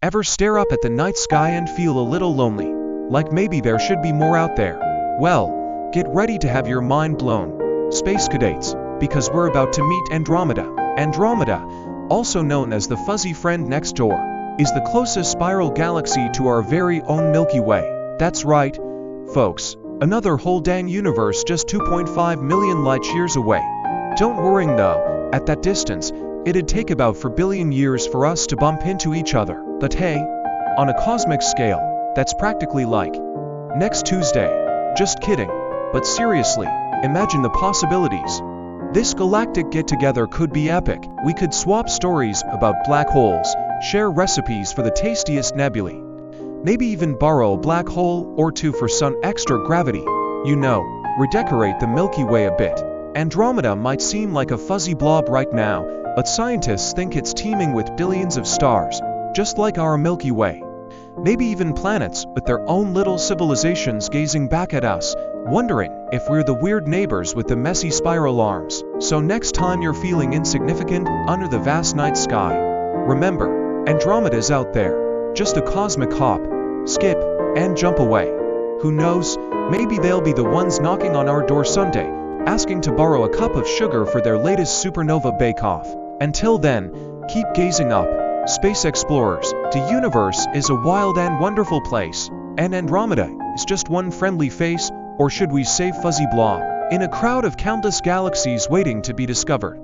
Ever stare up at the night sky and feel a little lonely? Like maybe there should be more out there? Well, get ready to have your mind blown, space cadets, because we're about to meet Andromeda. Andromeda, also known as the fuzzy friend next door, is the closest spiral galaxy to our very own Milky Way. That's right, folks, another whole dang universe just 2.5 million light-years away. Don't worry though, at that distance, it'd take about 4 billion years for us to bump into each other. But hey, on a cosmic scale, that's practically like next Tuesday. Just kidding, but seriously, imagine the possibilities. This galactic get-together could be epic. We could swap stories about black holes, share recipes for the tastiest nebulae, maybe even borrow a black hole or two for some extra gravity. You know, redecorate the Milky Way a bit. Andromeda might seem like a fuzzy blob right now, but scientists think it's teeming with billions of stars, just like our Milky Way. Maybe even planets with their own little civilizations gazing back at us, wondering if we're the weird neighbors with the messy spiral arms. So next time you're feeling insignificant under the vast night sky, remember, Andromeda's out there, just a cosmic hop, skip, and jump away. Who knows, maybe they'll be the ones knocking on our door Sunday, asking to borrow a cup of sugar for their latest supernova bake-off. Until then, keep gazing up, space explorers. The universe is a wild and wonderful place, and Andromeda is just one friendly face, or should we say fuzzy blob, in a crowd of countless galaxies waiting to be discovered.